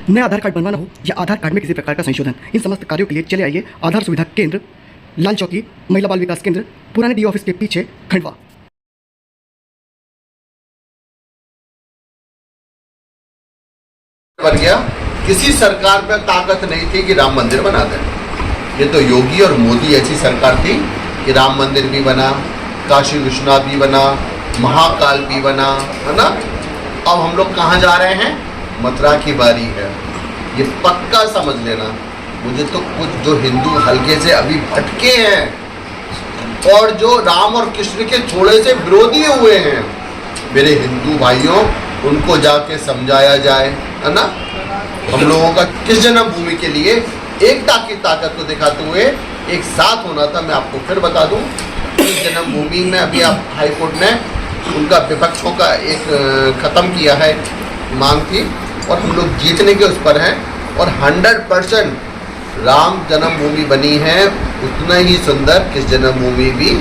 नया आधार कार्ड बनवाना हो या आधार कार्ड में किसी प्रकार का संशोधन, इन समस्त कार्यों के लिए चले आइए आधार सुविधा केंद्र, लाल चौकी, महिला बाल विकास केंद्र, पुराने डी ऑफिस के पीछे, खंडवा। बन गया, किसी सरकार में ताकत नहीं थी कि राम मंदिर बना दें। ये तो योगी और मोदी ऐसी सरकार थी कि राम मंदिर भी बना, काशी विश्वनाथ भी बना, महाकाल भी बना, है ना। अब हम लोग कहाँ जा रहे हैं? मथुरा की बारी है, ये पक्का समझ लेना। मुझे तो कुछ जो हिंदू हल्के से अभी भटके हैं और जो राम और कृष्ण के थोड़े से विरोधी हुए हैं, मेरे हिंदू भाइयों, उनको जाके समझाया जाए, है ना। हम लोगों का किस जन्मभूमि के लिए एकता की ताकत को दिखाते हुए एक साथ होना था। मैं आपको फिर बता दूं, इस जन्मभूमि में अभी आप हाई कोर्ट ने उनका विपक्षों का एक ख़त्म किया है, मांग थी, और हम लोग जीतने के उस पर हैं। और 100% राम जन्मभूमि बनी है, उतना ही सुंदर किस जन्मभूमि भी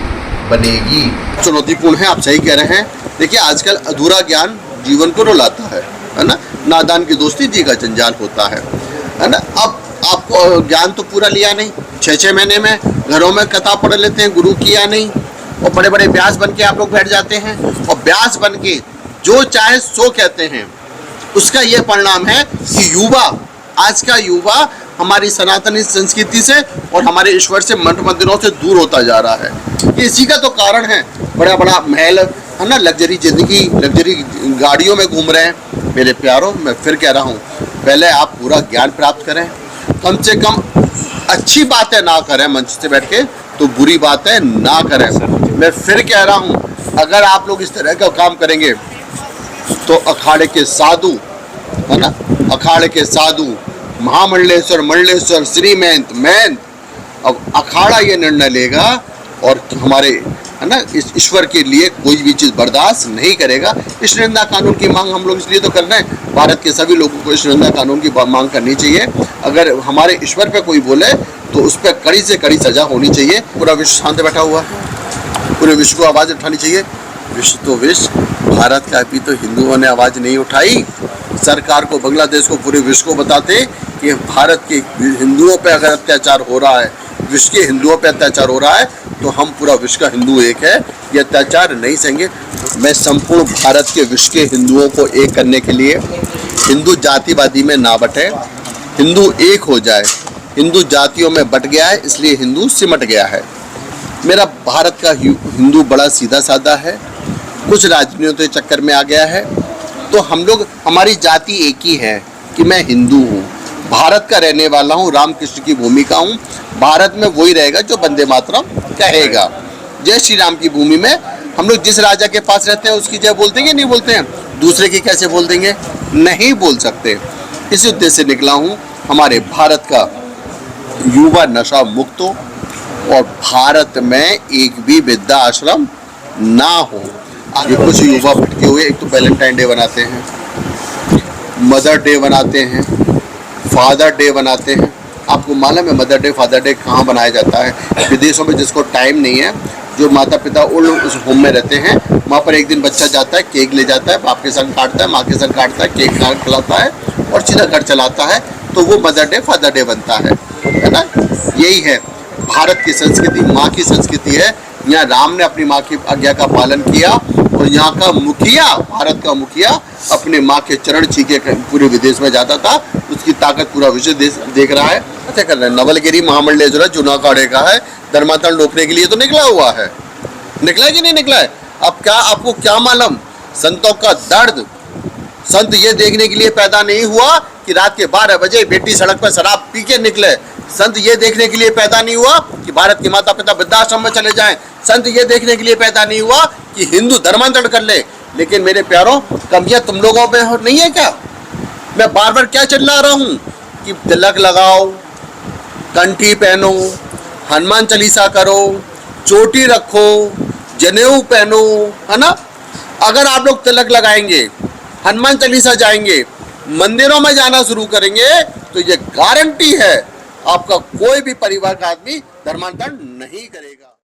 बनेगी। चुनौतीपूर्ण है, आप सही कह रहे हैं। देखिए, आजकल अधूरा ज्ञान जीवन को रुलाता है ना। नादान की दोस्ती जी का जंजाल होता है ना। अब आपको ज्ञान तो पूरा लिया नहीं, 6-6 महीने में घरों में कथा पढ़ लेते हैं, गुरु किया नहीं, और बड़े बड़े व्यास बन के आप लोग बैठ जाते हैं, और व्यास बन के जो चाहे सो कहते हैं। उसका ये परिणाम है कि युवा, आज का युवा हमारी सनातनी संस्कृति से और हमारे ईश्वर से, मठ मंदिरों से दूर होता जा रहा है। इसी का तो कारण है। बड़ा बड़ा महल, है ना, लग्जरी जिंदगी, लग्जरी गाड़ियों में घूम रहे हैं। मेरे प्यारों, मैं फिर कह रहा हूँ, पहले आप पूरा ज्ञान प्राप्त करें, कम से कम अच्छी बातें ना करें मंच से बैठ के, तो बुरी बातें ना करें। मैं फिर कह रहा हूँ, अगर आप लोग इस तरह का काम करेंगे तो अखाड़े के साधु, है ना, अखाड़े के साधु, महामंडलेश्वर, मंडलेश्वर, श्रीमंत, महंत, अब अखाड़ा ये निर्णय लेगा और हमारे, है ना, इस ईश्वर के लिए कोई भी चीज़ बर्दाश्त नहीं करेगा। इस निंदा कानून की मांग हम लोग इसलिए तो कर रहे हैं, भारत के सभी लोगों को इस निंदा कानून की मांग करनी चाहिए। अगर हमारे ईश्वर पे कोई बोले तो उस पर कड़ी से कड़ी सजा होनी चाहिए। पूरा विश्व शांत बैठा हुआ है, पूरे विश्व को आवाज़ उठानी चाहिए। विश्व तो विश्व, भारत का अभी तो हिंदुओं ने आवाज़ नहीं उठाई। सरकार को, बांग्लादेश को, पूरे विश्व को बताते कि भारत के हिंदुओं पे अगर अत्याचार हो रहा है, विश्व के हिंदुओं पे अत्याचार हो रहा है, तो हम पूरा विश्व का हिंदू एक है, ये अत्याचार नहीं सहेंगे। मैं संपूर्ण भारत के विश्व के हिंदुओं को एक करने के लिए, हिंदू जातिवादी में ना बटे, हिंदू एक हो जाए। हिंदू जातियों में बट गया है, इसलिए हिंदू सिमट गया है। मेरा भारत का हिंदू बड़ा सीधा साधा है, कुछ राजनीतियों के चक्कर में आ गया है। तो हम लोग, हमारी जाति एक ही है कि मैं हिंदू हूँ, भारत का रहने वाला हूँ, राम कृष्ण की भूमि का हूँ। भारत में वही रहेगा जो वंदे मातरम कहेगा। जय श्री राम की भूमि में हम लोग जिस राजा के पास रहते हैं उसकी जय बोलते हैं, नहीं बोलते हैं? दूसरे की कैसे बोल देंगे? नहीं बोल सकते। इसी उद्देश्य से निकला हूँ, हमारे भारत का युवा नशा मुक्त हो और भारत में एक भी वृद्धा आश्रम ना हो। आगे कुछ युवा भटके हुए, एक तो वैलेंटाइन डे बनाते हैं, मदर डे बनाते हैं, फादर डे बनाते हैं। आपको मालूम है मदर डे, फादर डे कहाँ बनाया जाता है? विदेशों में, जिसको टाइम नहीं है, जो माता पिता उस होम में रहते हैं, वहाँ पर एक दिन बच्चा जाता है, केक ले जाता है, बाप के संग काटता है, माँ के संग काटता है, केक खिलाता है और सीधा घर चलाता है, तो वो मदर डे, फादर डे बनता है ना। यही है भारत की संस्कृति, माँ की संस्कृति है। यहाँ राम ने अपनी माँ की आज्ञा का पालन किया और यहाँ का मुखिया, भारत का मुखिया अपने माँ के चरण छीके पूरे विदेश में जाता था। उसकी ताकत पूरा विश्व देख रहा है। अच्छा कर रहे हैं। नवलगिरी महामंडलेश्वर चुनाव काढ़े का है, धर्मांतरण रोकने के लिए तो निकला हुआ है। निकला है कि नहीं निकला है? अब क्या आपको क्या मालूम? संतों का दर्द, संत ये देखने के लिए पैदा नहीं हुआ कि रात के 12 बजे बेटी सड़क पर शराब पी के निकले। संत ये देखने के लिए पैदा नहीं हुआ कि भारत के माता पिता वृद्धाश्रम में चले जाएं। संत ये देखने के लिए पैदा नहीं हुआ कि हिंदू धर्मांतरण कर ले। लेकिन मेरे प्यारों, कमियां तुम लोगों में नहीं है क्या? मैं बार बार क्या चिल्ला रहा हूँ कि तिलक लगाओ, कंठी पहनो, हनुमान चालीसा करो, चोटी रखो, जनेऊ पहनो, है ना। अगर आप लोग तिलक लगाएंगे, हनुमान चालीसा जाएंगे, मंदिरों में जाना शुरू करेंगे, तो ये गारंटी है आपका कोई भी परिवार का आदमी धर्मांतरण नहीं करेगा।